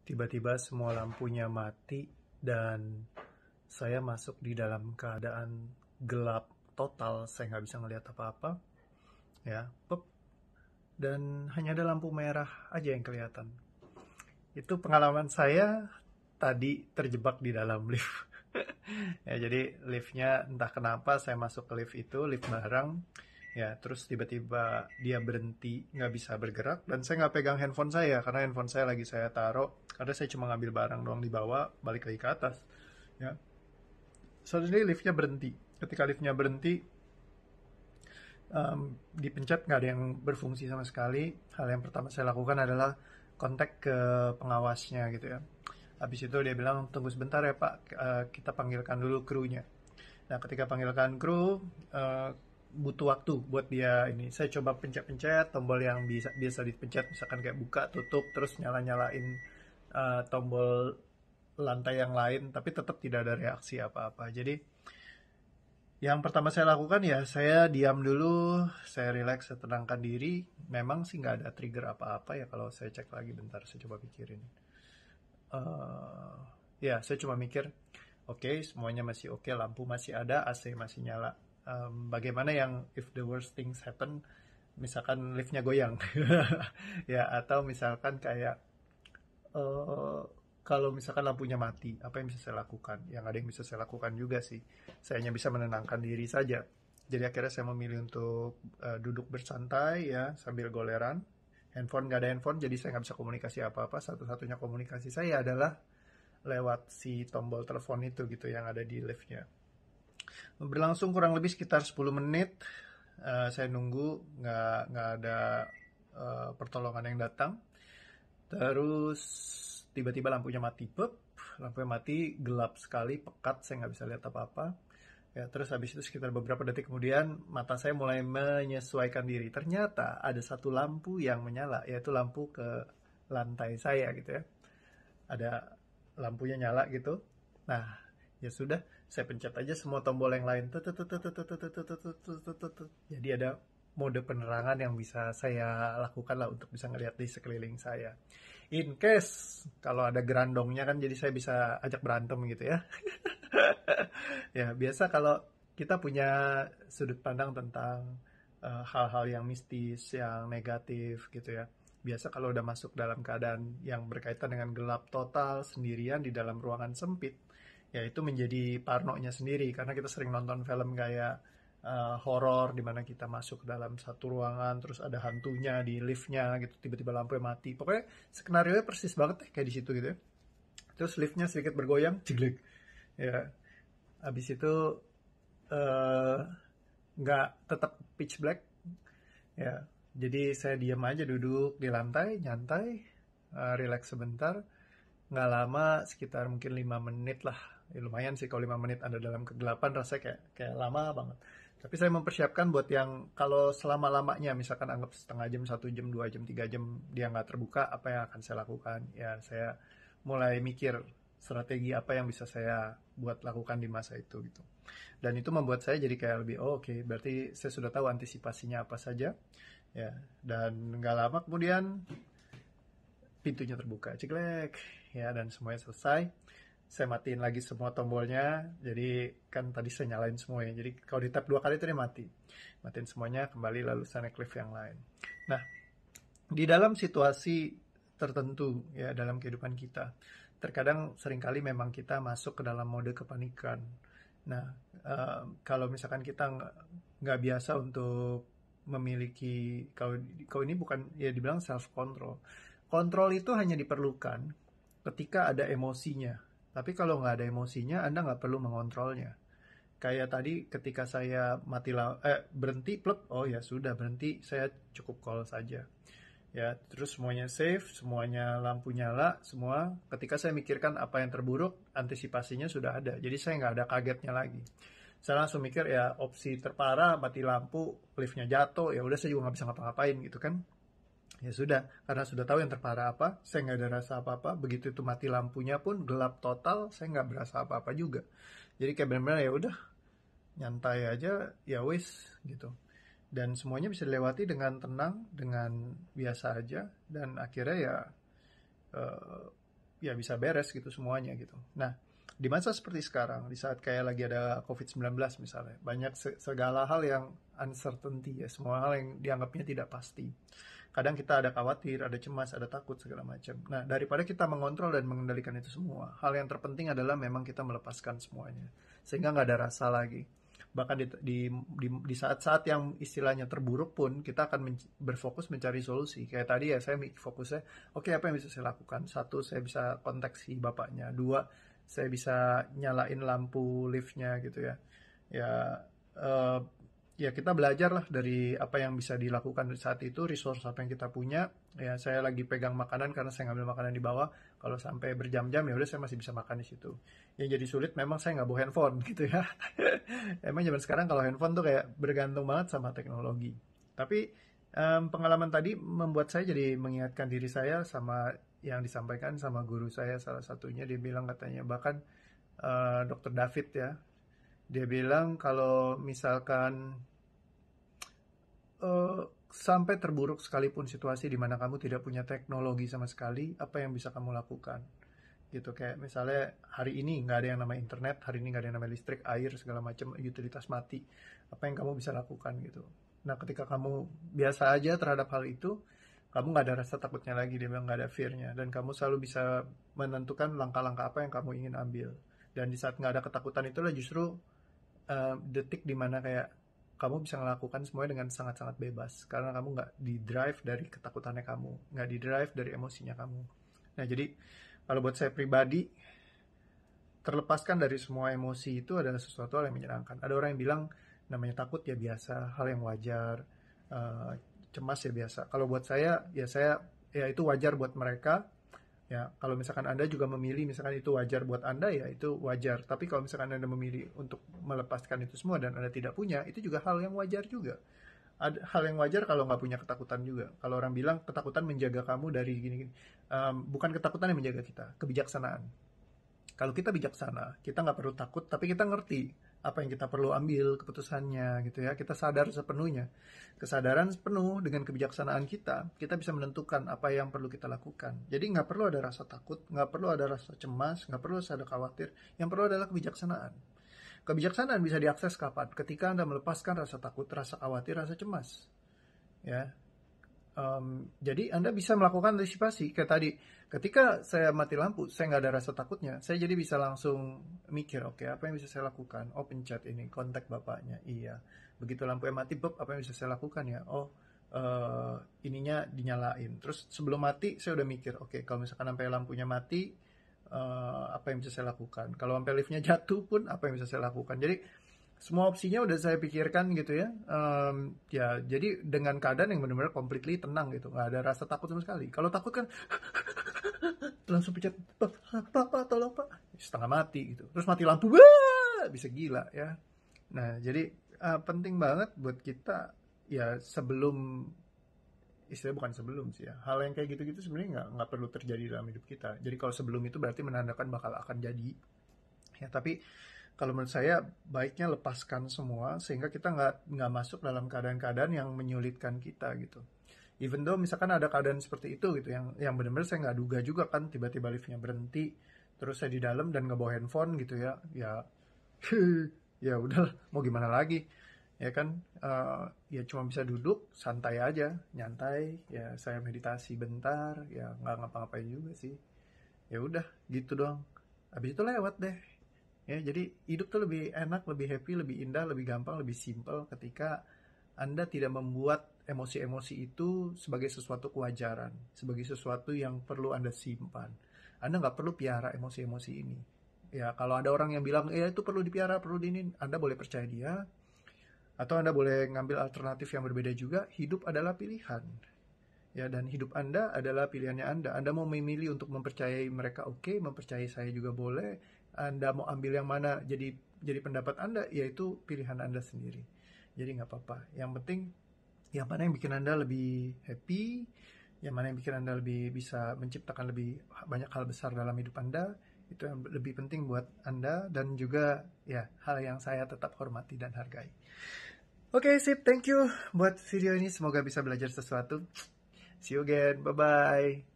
Tiba-tiba semua lampunya mati dan saya masuk di dalam keadaan gelap total. Saya nggak bisa ngelihat apa-apa, ya, pep, dan hanya ada lampu merah aja yang kelihatan. Itu pengalaman saya tadi terjebak di dalam lift. Ya, jadi liftnya entah kenapa saya masuk ke lift itu, lift barang, ya, terus tiba-tiba dia berhenti, nggak bisa bergerak, dan saya nggak pegang handphone saya karena handphone saya lagi saya taruh, karena saya cuma ngambil barang doang di bawah, balik lagi ke atas, ya. Suddenly liftnya berhenti. Ketika liftnya berhenti, dipencet nggak ada yang berfungsi sama sekali. Hal yang pertama saya lakukan adalah kontak ke pengawasnya gitu ya. Habis itu dia bilang, tunggu sebentar ya Pak, kita panggilkan dulu krunya. Nah, ketika panggilkan kru, butuh waktu buat dia ini. Saya coba pencet-pencet tombol yang biasa dipencet, misalkan kayak buka, tutup, terus nyala-nyalain tombol lantai yang lain, tapi tetap tidak ada reaksi apa-apa. Jadi, yang pertama saya lakukan ya, saya diam dulu, saya relax, saya tenangkan diri. Memang sih nggak ada trigger apa-apa ya kalau saya cek lagi bentar, saya coba pikirin. Ya, saya cuma mikir, oke, semuanya masih oke, lampu masih ada, AC masih nyala. Bagaimana yang if the worst things happen, misalkan liftnya goyang, ya, atau misalkan kayak eh, kalau misalkan lampunya mati, apa yang bisa saya lakukan? Yang ada yang bisa saya lakukan juga sih. Saya hanya bisa menenangkan diri saja. Jadi akhirnya saya memilih untuk duduk bersantai ya sambil goleran. Handphone nggak ada handphone, jadi saya nggak bisa komunikasi apa-apa. Satu-satunya komunikasi saya adalah lewat si tombol telepon itu gitu yang ada di liftnya. Berlangsung kurang lebih sekitar 10 menit. Saya nunggu, nggak ada pertolongan yang datang. Terus tiba-tiba lampunya mati, lampunya mati, gelap sekali, pekat, saya nggak bisa lihat apa-apa. Ya, terus habis itu sekitar beberapa detik kemudian mata saya mulai menyesuaikan diri. Ternyata ada satu lampu yang menyala, yaitu lampu ke lantai saya gitu ya. Ada lampunya nyala gitu. Nah, ya sudah, saya pencet aja semua tombol yang lain. Jadi ada mode penerangan yang bisa saya lakukan lah untuk bisa ngelihat di sekeliling saya. In case kalau ada gerandongnya kan, jadi saya bisa ajak berantem gitu ya. Ya, biasa kalau kita punya sudut pandang tentang hal-hal yang mistis, yang negatif gitu ya. Biasa kalau udah masuk dalam keadaan yang berkaitan dengan gelap total, sendirian di dalam ruangan sempit, ya itu menjadi parnonya sendiri karena kita sering nonton film kayak horor di mana kita masuk ke dalam satu ruangan terus ada hantunya di liftnya gitu, tiba-tiba lampunya mati. Pokoknya skenario persis banget deh kayak di situ gitu ya. Terus liftnya sedikit bergoyang, jeglek. Ya, habis itu eh, nggak tetap pitch black ya, jadi saya diam aja duduk di lantai nyantai, relax sebentar. Nggak lama, sekitar mungkin 5 menit lah. Ya, lumayan sih kalau 5 menit Anda dalam kegelapan, rasanya kayak lama banget. Tapi saya mempersiapkan buat yang kalau selama-lamanya, misalkan anggap setengah jam, 1 jam, 2 jam, 3 jam dia nggak terbuka, apa yang akan saya lakukan? Ya, saya mulai mikir strategi apa yang bisa saya buat lakukan di masa itu gitu. Dan itu membuat saya jadi kayak lebih, oh oke, berarti saya sudah tahu antisipasinya apa saja. Ya, dan nggak lama kemudian pintunya terbuka, ceklek, ya, dan semuanya selesai. Saya matiin lagi semua tombolnya, jadi kan tadi saya nyalain semuanya, jadi kalau di tap 2 kali itu dia mati. Matiin semuanya, kembali lalu saya naik lift yang lain. Nah, di dalam situasi tertentu ya dalam kehidupan kita, terkadang seringkali memang kita masuk ke dalam mode kepanikan. Nah, kalau misalkan kita nggak biasa untuk memiliki, kalau ini bukan ya dibilang self control. Kontrol itu hanya diperlukan ketika ada emosinya. Tapi kalau nggak ada emosinya, Anda nggak perlu mengontrolnya. Kayak tadi ketika saya berhenti, plep, oh ya sudah berhenti, saya cukup call saja. Ya, terus semuanya safe, semuanya lampu nyala, semua. Ketika saya mikirkan apa yang terburuk, antisipasinya sudah ada. Jadi saya nggak ada kagetnya lagi. Saya langsung mikir ya opsi terparah, mati lampu, liftnya jatuh, ya udah saya juga nggak bisa ngapa-ngapain gitu kan. Ya sudah, karena sudah tahu yang terparah apa, saya nggak ada rasa apa-apa. Begitu itu mati lampunya pun gelap total, saya nggak berasa apa-apa juga. Jadi kayak benar-benar ya udah nyantai aja, ya wis gitu. Dan semuanya bisa dilewati dengan tenang, dengan biasa aja, dan akhirnya ya ya bisa beres gitu semuanya gitu. Nah, di masa seperti sekarang, di saat kayak lagi ada COVID-19 misalnya, banyak segala hal yang uncertainty ya, semua hal yang dianggapnya tidak pasti. Kadang kita ada khawatir, ada cemas, ada takut segala macam. Nah, daripada kita mengontrol dan mengendalikan itu semua, hal yang terpenting adalah memang kita melepaskan semuanya, sehingga nggak ada rasa lagi. Bahkan di saat-saat yang istilahnya terburuk pun, kita akan berfokus mencari solusi. Kayak tadi ya, saya fokusnya, oke, apa yang bisa saya lakukan? Satu, saya bisa kontak si bapaknya. Dua, saya bisa nyalain lampu liftnya gitu ya. Ya, eh, ya kita belajar lah dari apa yang bisa dilakukan saat itu, resource apa yang kita punya. Ya, saya lagi pegang makanan karena saya ngambil makanan di bawah. Kalau sampai berjam-jam ya udah saya masih bisa makan di situ. Yang jadi sulit memang saya nggak bawa handphone gitu ya. Emang zaman sekarang kalau handphone tuh kayak bergantung banget sama teknologi. Tapi pengalaman tadi membuat saya jadi mengingatkan diri saya sama yang disampaikan sama guru saya, salah satunya dia bilang katanya, bahkan Dr. David ya, dia bilang kalau misalkan sampai terburuk sekalipun situasi di mana kamu tidak punya teknologi sama sekali, apa yang bisa kamu lakukan? Gitu, kayak misalnya hari ini nggak ada yang namanya internet, hari ini nggak ada yang namanya listrik, air, segala macam utilitas mati. Apa yang kamu bisa lakukan gitu? Nah, ketika kamu biasa aja terhadap hal itu, kamu nggak ada rasa takutnya lagi, dia bilang nggak ada fear-nya, dan kamu selalu bisa menentukan langkah-langkah apa yang kamu ingin ambil. Dan di saat nggak ada ketakutan itulah justru detik dimana kayak kamu bisa melakukan semuanya dengan sangat-sangat bebas, karena kamu nggak di drive dari ketakutannya kamu, nggak di drive dari emosinya kamu. Nah, jadi kalau buat saya pribadi, terlepaskan dari semua emosi itu adalah sesuatu hal yang menyenangkan. Ada orang yang bilang namanya takut ya biasa, hal yang wajar, eh, cemas ya biasa. Kalau buat saya ya itu wajar buat mereka. Ya, kalau misalkan Anda juga memilih, misalkan itu wajar buat Anda, ya itu wajar. Tapi kalau misalkan Anda memilih untuk melepaskan itu semua dan Anda tidak punya, itu juga hal yang wajar juga. Ada hal yang wajar kalau nggak punya ketakutan juga. Kalau orang bilang ketakutan menjaga kamu dari gini-gini, bukan ketakutan yang menjaga kita, kebijaksanaan. Kalau kita bijaksana, kita nggak perlu takut, tapi kita ngerti apa yang kita perlu ambil keputusannya gitu ya. Kita sadar sepenuhnya. Kesadaran penuh dengan kebijaksanaan kita bisa menentukan apa yang perlu kita lakukan. Jadi nggak perlu ada rasa takut, nggak perlu ada rasa cemas, nggak perlu ada khawatir. Yang perlu adalah kebijaksanaan. Kebijaksanaan bisa diakses kapan? Ketika Anda melepaskan rasa takut, rasa khawatir, rasa cemas. Ya, jadi Anda bisa melakukan antisipasi. Kayak tadi, ketika saya mati lampu, saya nggak ada rasa takutnya. Saya jadi bisa langsung mikir, oke, apa yang bisa saya lakukan? Oh, pencet ini, kontak bapaknya. Iya. Begitu lampu yang mati, apa yang bisa saya lakukan ya? Oh, ininya dinyalain. Terus sebelum mati, saya udah mikir, oke, kalau misalkan sampai lampunya mati, apa yang bisa saya lakukan? Kalau sampai liftnya jatuh pun, apa yang bisa saya lakukan? Jadi, semua opsinya udah saya pikirkan gitu ya. Ya, jadi dengan keadaan yang benar-benar completely tenang gitu, nggak ada rasa takut sama sekali. Kalau takut kan langsung pencet, pak, tolong pak, setengah mati gitu. Terus mati lampu, wah, bisa gila ya. Nah, jadi penting banget buat kita ya, sebelum, istilahnya bukan sebelum sih ya, hal yang kayak gitu-gitu sebenarnya nggak perlu terjadi dalam hidup kita. Jadi kalau sebelum itu berarti menandakan bakal akan jadi. Ya, tapi kalau menurut saya baiknya lepaskan semua sehingga kita nggak masuk dalam keadaan-keadaan yang menyulitkan kita gitu. Even though misalkan ada keadaan seperti itu gitu, yang benar-benar saya nggak duga juga kan, tiba-tiba liftnya berhenti, terus saya di dalam dan nggak bawa handphone gitu ya, ya udah, mau gimana lagi ya kan. Ya cuma bisa duduk santai aja, nyantai ya, saya meditasi bentar ya, nggak ngapa-ngapain juga sih, ya udah gitu doang, habis itu lewat deh. Ya, jadi hidup tuh lebih enak, lebih happy, lebih indah, lebih gampang, lebih simple ketika Anda tidak membuat emosi-emosi itu sebagai sesuatu kewajaran, sebagai sesuatu yang perlu Anda simpan. Anda nggak perlu piara emosi-emosi ini. Ya, kalau ada orang yang bilang, itu perlu dipiara, perlu diinin, Anda boleh percaya dia, atau Anda boleh ngambil alternatif yang berbeda juga. Hidup adalah pilihan. Ya, dan hidup Anda adalah pilihannya Anda. Anda mau memilih untuk mempercayai mereka, oke, mempercayai saya juga boleh. Anda mau ambil yang mana jadi pendapat Anda, yaitu pilihan Anda sendiri. Jadi nggak apa-apa. Yang penting, yang mana yang bikin Anda lebih happy, yang mana yang bikin Anda lebih bisa menciptakan lebih banyak hal besar dalam hidup Anda, itu yang lebih penting buat Anda, dan juga ya hal yang saya tetap hormati dan hargai. Oke, sip, thank you buat video ini. Semoga bisa belajar sesuatu. See you again, bye-bye.